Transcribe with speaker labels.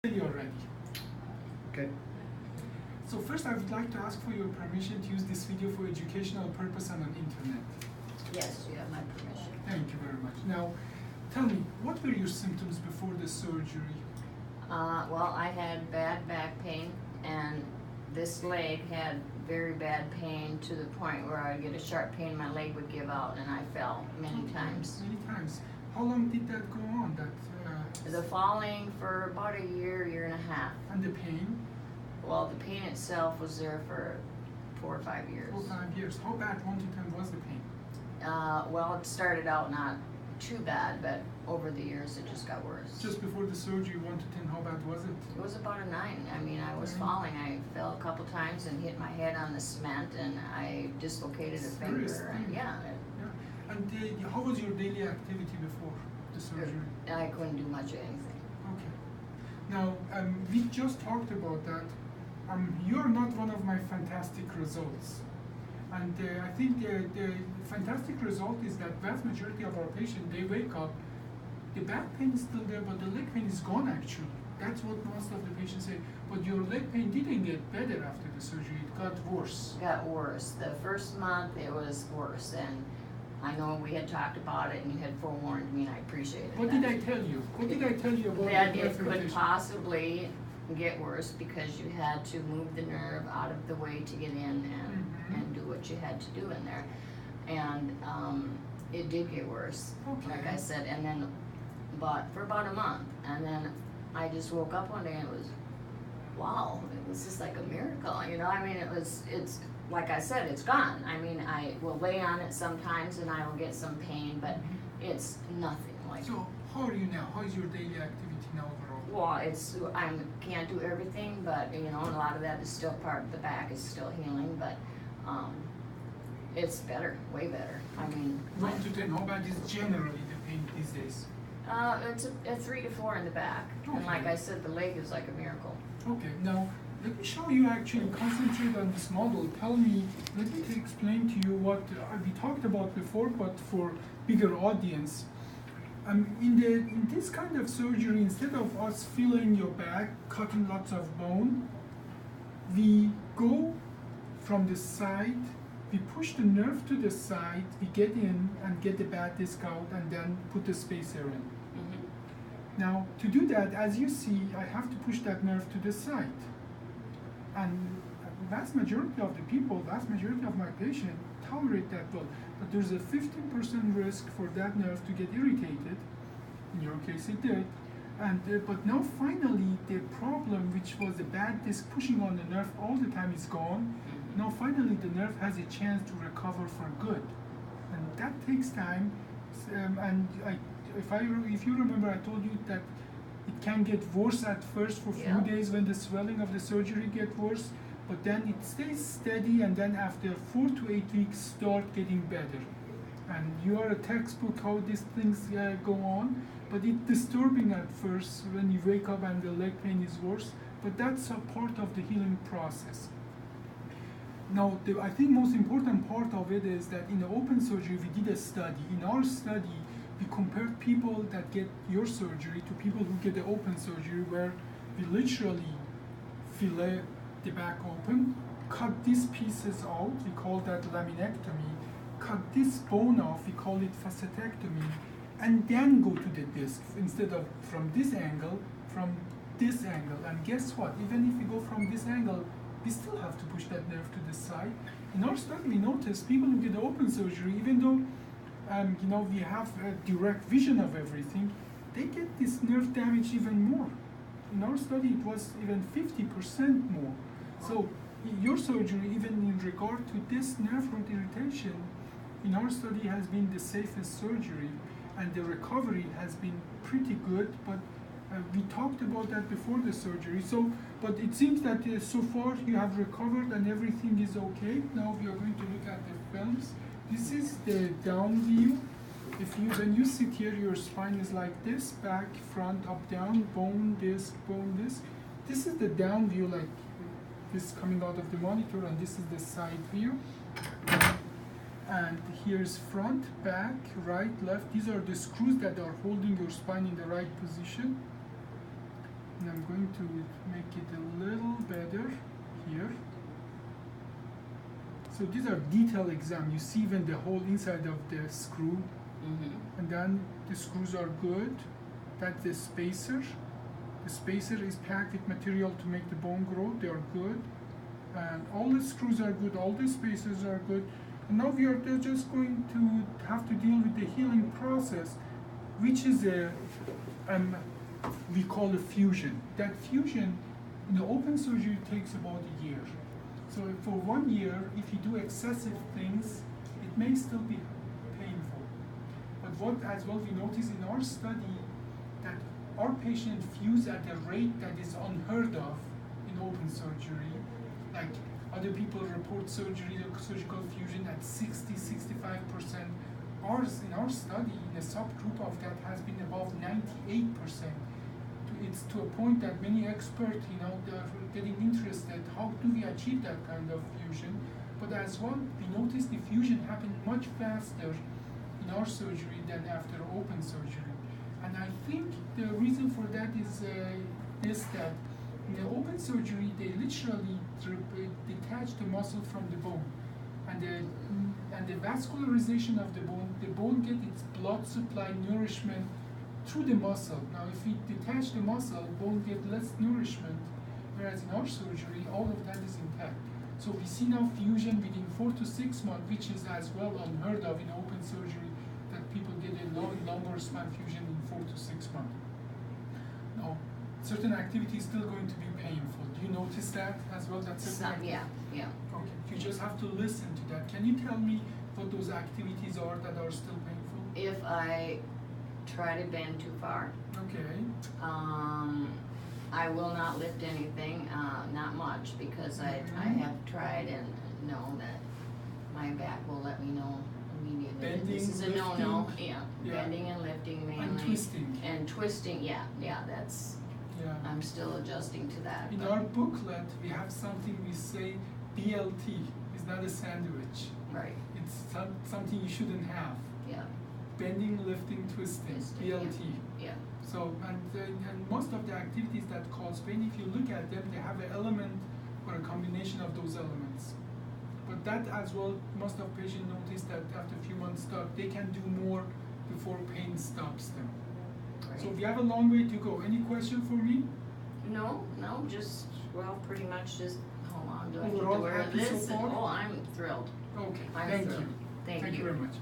Speaker 1: Already.
Speaker 2: Okay.
Speaker 1: So first I would like to ask for your permission to use this video for educational purpose and on internet.
Speaker 3: Yes, you have my permission.
Speaker 1: Thank you very much. Now, tell me, what were your symptoms before the surgery?
Speaker 3: Well, I had bad back pain, and this leg had very bad pain to the point where I'd get a sharp pain, my leg would give out, and I fell many times.
Speaker 1: Many times. How long did that go on?
Speaker 3: The falling for about a year, year and a half.
Speaker 1: And the pain?
Speaker 3: Well, the pain itself was there for 4 or 5 years.
Speaker 1: 4 or 5 years. How bad 1 to 10 was the pain?
Speaker 3: Well, it started out not too bad, but over the years it just got worse.
Speaker 1: Just before the surgery, 1 to 10, how bad was it?
Speaker 3: It was about a 9. I mean, I was falling. I fell a couple times and hit my head on the cement, and I dislocated a finger. And
Speaker 1: Yeah. And how was your daily activity before the surgery?
Speaker 3: I couldn't do much of anything.
Speaker 1: Okay. Now, we just talked about that. You're not one of my fantastic results. And I think the fantastic result is that vast majority of our patients, they wake up, the back pain is still there, but the leg pain is gone actually. That's what most of the patients say. But your leg pain didn't get better after the surgery, it got worse.
Speaker 3: It got worse. The first month it was worse, and I know we had talked about it and you had forewarned me, and I appreciated
Speaker 1: What
Speaker 3: that.
Speaker 1: did I tell you? What did I tell you about
Speaker 3: that
Speaker 1: the
Speaker 3: it could
Speaker 1: presentation?
Speaker 3: possibly get worse because you had to move the nerve out of the way to get in and do what you had to do in there. And it did get worse, like I said, and then but for about a month, and then I just woke up one day and it was, wow, it was just like a miracle, you know. I mean, it's like I said, it's gone. I mean, I will lay on it sometimes and I will get some pain, but it's nothing like.
Speaker 1: So how are you now? How is your daily activity now overall?
Speaker 3: Well, I can't do everything, but you know, a lot of that is still part of the back is still healing, but it's better, way better. I mean,
Speaker 1: 1 to 10, how bad is generally the pain these days?
Speaker 3: it's a 3 to 4 in the back, and like I said, the leg is like a miracle.
Speaker 1: Okay, now let me show you actually concentrate on this model. Tell me, let me explain to you what we talked about before, but for bigger audience. In this kind of surgery, instead of us filling your back, cutting lots of bone, we go from the side, we push the nerve to the side, we get in and get the bad disc out, and then put the spacer in. Now, to do that, as you see, I have to push that nerve to the side. And vast majority of the people, vast majority of my patients tolerate that well. But there's a 15% risk for that nerve to get irritated. In your case, it did. And but now finally, the problem, which was the bad disc pushing on the nerve all the time, is gone. Now finally, the nerve has a chance to recover for good. And that takes time. If you remember, I told you that it can get worse at first for a few days when the swelling of the surgery gets worse, but then it stays steady, and then after 4 to 8 weeks start getting better. And you are a textbook how these things go on, but it's disturbing at first when you wake up and the leg pain is worse, but that's a part of the healing process. Now, I think most important part of it is that in the open surgery, we did a study. In our study, we compared people that get your surgery to people who get the open surgery, where we literally fillet the back open, cut these pieces out, we call that laminectomy, cut this bone off, we call it facetectomy, and then go to the disc instead of from this angle, from this angle. And guess what? Even if we go from this angle, we still have to push that nerve to the side. In our study, we noticed people who get the open surgery, even though we have a direct vision of everything, they get this nerve damage even more. In our study, it was even 50% more. So your surgery, even in regard to this nerve root irritation, in our study has been the safest surgery, and the recovery has been pretty good, but we talked about that before the surgery. So, but it seems that so far you have recovered and everything is okay. Now we are going to look at the films. This is the down view. When you sit here, your spine is like this, back, front, up, down, bone, disc, bone, disc. This is the down view, like this coming out of the monitor, and this is the side view. And here's front, back, right, left. These are the screws that are holding your spine in the right position. And I'm going to make it a little better here. So these are detailed exam. You see even the whole inside of the screw.
Speaker 3: Mm-hmm.
Speaker 1: And then the screws are good. That's the spacer. The spacer is packed with material to make the bone grow. They are good. And all the screws are good. All the spacers are good. And now we are just going to have to deal with the healing process, which is we call a fusion. That fusion in the open surgery takes about a year. So for 1 year, if you do excessive things, it may still be painful. But what as well we notice in our study that our patients fuse at a rate that is unheard of in open surgery. Like other people report surgical fusion at 60-65%. Ours in our study, in a subgroup of that, has been above 98%. It's to a point that many experts, they're getting interested. How do we achieve that kind of fusion? But as well, we noticed the fusion happened much faster in our surgery than after open surgery. And I think the reason for that is that in the open surgery, they literally detach the muscle from the bone. And the vascularization of the bone gets its blood supply nourishment through the muscle. Now, if we detach the muscle, bone gets less nourishment, whereas in our surgery, all of that is intact. So we see now fusion within 4 to 6 months, which is as well unheard of in open surgery, that people get a longer span fusion in 4 to 6 months. Now, certain activity is still going to be painful. Do you notice that as well?
Speaker 3: Yeah.
Speaker 1: Okay, you just have to listen to that. Can you tell me what those activities are that are still painful?
Speaker 3: If I try to bend too far.
Speaker 1: Okay.
Speaker 3: I will not lift anything, not much, because I have tried and know that my back will let me know immediately.
Speaker 1: Bending,
Speaker 3: this is a
Speaker 1: lifting,
Speaker 3: no-no. Yeah. Bending and lifting mainly.
Speaker 1: And twisting.
Speaker 3: And twisting, yeah, that's.
Speaker 1: Yeah.
Speaker 3: I'm still adjusting to that.
Speaker 1: In our booklet, we have something we say BLT. It's not a sandwich.
Speaker 3: Right.
Speaker 1: It's something you shouldn't have.
Speaker 3: Yeah.
Speaker 1: Bending, lifting, twisting. BLT.
Speaker 3: Yeah.
Speaker 1: So, and most of the activities that cause pain, if you look at them, they have an element or a combination of those elements. But that as well, most of patients notice that after a few months they can do more before pain stops them.
Speaker 3: Right.
Speaker 1: So we have a long way to go. Any question for me?
Speaker 3: No, just, pretty much just, hold on, do I need to
Speaker 1: Overall
Speaker 3: wear
Speaker 1: happy
Speaker 3: this?
Speaker 1: so far?
Speaker 3: Oh, I'm thrilled.
Speaker 1: Okay,
Speaker 3: I'm
Speaker 1: thank
Speaker 3: thrilled.
Speaker 1: you.
Speaker 3: Thank
Speaker 1: Thank you very much.